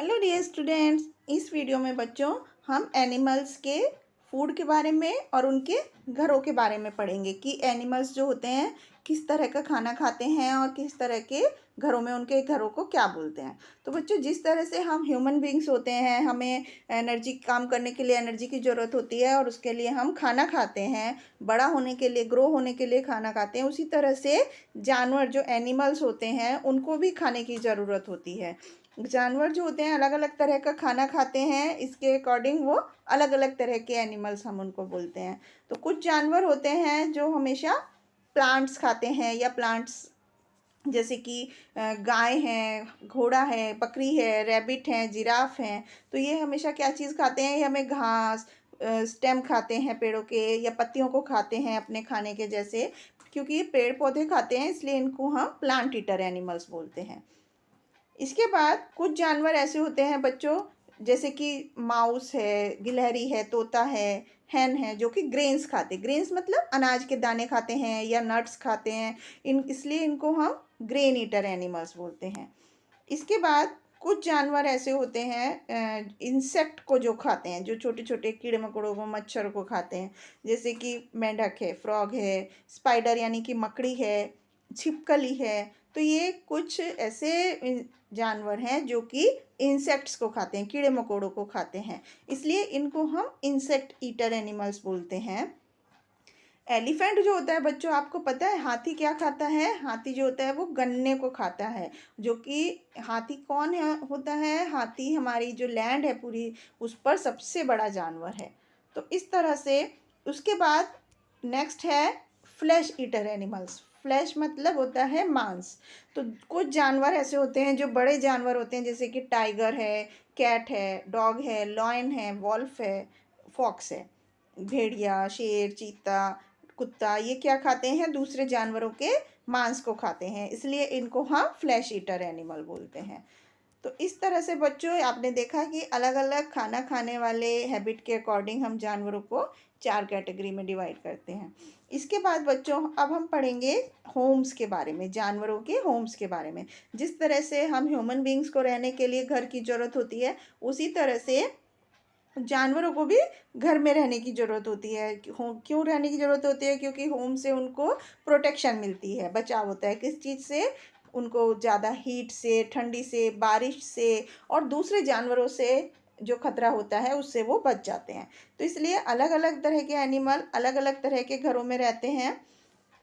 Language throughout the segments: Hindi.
हेलो डियर स्टूडेंट्स, इस वीडियो में बच्चों हम एनिमल्स के फूड के बारे में और उनके घरों के बारे में पढ़ेंगे कि एनिमल्स जो होते हैं किस तरह का खाना खाते हैं और किस तरह के घरों में उनके घरों को क्या बोलते हैं। तो बच्चों, जिस तरह से हम ह्यूमन बींग्स होते हैं, हमें एनर्जी काम करने के लिए एनर्जी की ज़रूरत होती है और उसके लिए हम खाना खाते हैं, बड़ा होने के लिए, ग्रो होने के लिए खाना खाते हैं, उसी तरह से जानवर जो एनिमल्स होते हैं उनको भी खाने की ज़रूरत होती है। जानवर जो होते हैं अलग अलग तरह का खाना खाते हैं, इसके अकॉर्डिंग वो अलग अलग तरह के एनिमल्स हम उनको बोलते हैं। तो कुछ जानवर होते हैं जो हमेशा प्लांट्स खाते हैं, या प्लांट्स जैसे कि गाय है, घोड़ा है, बकरी है, रैबिट है, जिराफ हैं। तो ये हमेशा क्या चीज़ खाते हैं? ये हमें घास, स्टेम खाते हैं पेड़ों के, या पत्तियों को खाते हैं अपने खाने के जैसे। क्योंकि ये पेड़ पौधे खाते हैं इसलिए इनको हम प्लांट ईटर एनिमल्स बोलते हैं। इसके बाद कुछ जानवर ऐसे होते हैं बच्चों, जैसे कि माउस है, गिलहरी है, तोता है, हैन है, जो कि ग्रेन्स खाते हैं। ग्रेन्स मतलब अनाज के दाने खाते हैं या नट्स खाते हैं, इसलिए इनको हम ग्रेन ईटर एनिमल्स बोलते हैं। इसके बाद कुछ जानवर ऐसे होते हैं इंसेक्ट को जो खाते हैं, जो छोटे छोटे कीड़े मकोड़ों को, मच्छर को खाते हैं, जैसे कि मेंढक है, फ्रॉग है, स्पाइडर यानी कि मकड़ी है, छिपकली है। तो ये कुछ ऐसे जानवर हैं जो कि इंसेक्ट्स को खाते हैं, कीड़े मकोड़ों को खाते हैं, इसलिए इनको हम इंसेक्ट ईटर एनिमल्स बोलते हैं। एलिफेंट जो होता है बच्चों, आपको पता है हाथी क्या खाता है? हाथी जो होता है वो गन्ने को खाता है। जो कि हाथी कौन है होता है? हाथी हमारी जो लैंड है पूरी, उस पर सबसे बड़ा जानवर है। तो इस तरह से उसके बाद नेक्स्ट है फ्लैश ईटर एनिमल्स। फ्लैश मतलब होता है मांस। तो कुछ जानवर ऐसे होते हैं जो बड़े जानवर होते हैं, जैसे कि टाइगर है, कैट है, डॉग है, लॉयन है, वॉल्फ है, फॉक्स है। भेड़िया, शेर, चीता, कुत्ता, ये क्या खाते हैं? दूसरे जानवरों के मांस को खाते हैं, इसलिए इनको हम फ्लैश ईटर एनिमल बोलते हैं। तो इस तरह से बच्चों आपने देखा कि अलग अलग खाना खाने वाले हैबिट के अकॉर्डिंग हम जानवरों को 4 कैटेगरी में डिवाइड करते हैं। इसके बाद बच्चों अब हम पढ़ेंगे होम्स के बारे में, जानवरों के होम्स के बारे में। जिस तरह से हम ह्यूमन बींग्स को रहने के लिए घर की ज़रूरत होती है, उसी तरह से जानवरों को भी घर में रहने की ज़रूरत होती है। क्यों रहने की ज़रूरत होती है? क्योंकि होम से उनको प्रोटेक्शन मिलती है, बचाव होता है। किस चीज़ से? उनको ज़्यादा हीट से, ठंडी से, बारिश से और दूसरे जानवरों से जो खतरा होता है उससे वो बच जाते हैं। तो इसलिए अलग अलग तरह के एनिमल अलग अलग तरह के घरों में रहते हैं।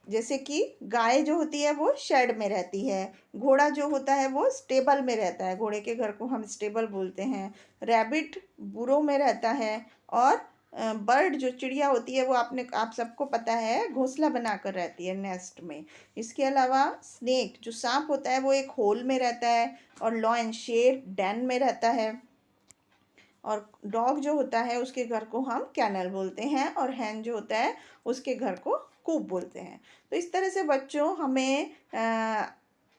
जैसे कि गाय जो होती है वो शेड में रहती है, घोड़ा जो होता है वो स्टेबल में रहता है, घोड़े के घर को हम स्टेबल बोलते हैं। रैबिट बुरों में रहता है। और बर्ड जो चिड़िया होती है वो आप सबको पता है घोंसला बनाकर रहती है, नेस्ट में। इसके अलावा स्नेक जो सांप होता है वो एक होल में रहता है। और लॉयन शेर डेन में रहता है। और डॉग जो होता है उसके घर को हम कैनल बोलते हैं, और हैन जो होता है उसके घर को कूप बोलते हैं। तो इस तरह से बच्चों हमें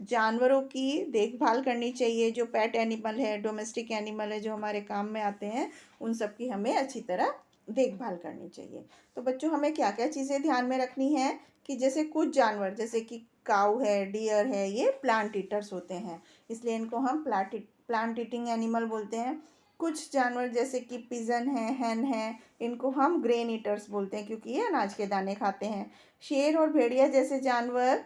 जानवरों की देखभाल करनी चाहिए। जो पेट एनिमल है, डोमेस्टिक एनिमल है, जो हमारे काम में आते हैं, उन सब की हमें अच्छी तरह देखभाल करनी चाहिए। तो बच्चों हमें क्या क्या चीज़ें ध्यान में रखनी है कि जैसे कुछ जानवर, जैसे कि काऊ है, डियर है, ये प्लांट ईटर्स होते हैं, इसलिए इनको हम प्लांट ईटिंग एनिमल बोलते हैं। कुछ जानवर जैसे कि पिजन है, हैन है, इनको हम ग्रेन ईटर्स बोलते हैं क्योंकि ये अनाज के दाने खाते हैं। शेर और भेड़िया जैसे जानवर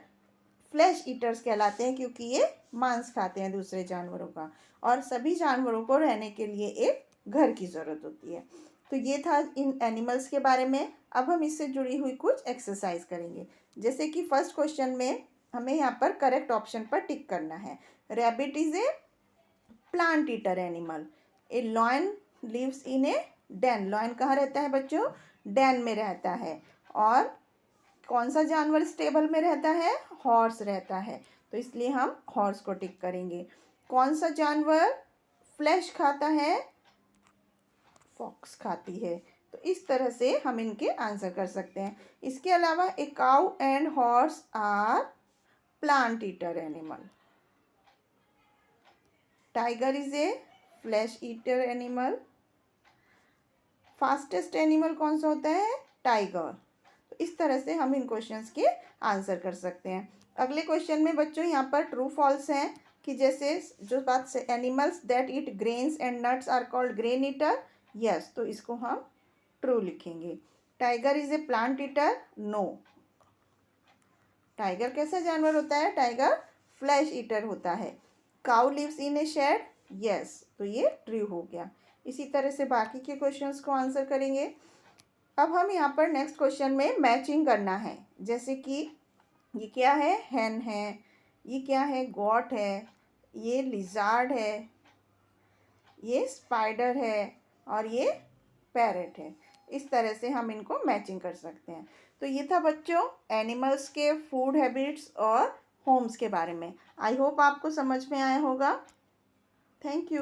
फ्लैश ईटर्स कहलाते हैं क्योंकि ये मांस खाते हैं दूसरे जानवरों का। और सभी जानवरों को रहने के लिए एक घर की ज़रूरत होती है। तो ये था इन एनिमल्स के बारे में। अब हम इससे जुड़ी हुई कुछ एक्सरसाइज करेंगे। जैसे कि फर्स्ट क्वेश्चन में हमें यहाँ पर करेक्ट ऑप्शन पर टिक करना है। Rabbit is a plant eater animal. A lion lives in a den. Lion कहाँ रहता है बच्चों? डेन में रहता है। और कौन सा जानवर स्टेबल में रहता है? हॉर्स रहता है, तो इसलिए हम हॉर्स को टिक करेंगे। कौन सा जानवर फ्लैश खाता है? फॉक्स खाती है। तो इस तरह से हम इनके आंसर कर सकते हैं। इसके अलावा a cow and horse are plant eater animal. Tiger is a flesh eater animal. Fastest animal कौन सा होता है? टाइगर। तो इस तरह से हम इन क्वेश्चंस के आंसर कर सकते हैं। अगले क्वेश्चन में बच्चों यहाँ पर ट्रू फॉल्स हैं, कि जैसे जो बात से animals that eat grains and nuts are called grain eater, yes, तो इसको हम ट्रू लिखेंगे। Tiger is a plant eater, no. Tiger कैसा जानवर होता है? टाइगर फ्लैश ईटर होता है। Cow lives in a shed, yes, तो ये ट्रू हो गया। इसी तरह से बाकी के क्वेश्चंस को आंसर करेंगे। अब हम यहाँ पर नेक्स्ट क्वेश्चन में मैचिंग करना है। जैसे कि ये क्या है? हैन है। ये क्या है? गॉट है। ये लिजार्ड है। ये स्पाइडर है और ये पैरेट है। इस तरह से हम इनको मैचिंग कर सकते हैं। तो ये था बच्चों एनिमल्स के फूड हैबिट्स और होम्स के बारे में। आई होप आपको समझ में आया होगा। Thank you.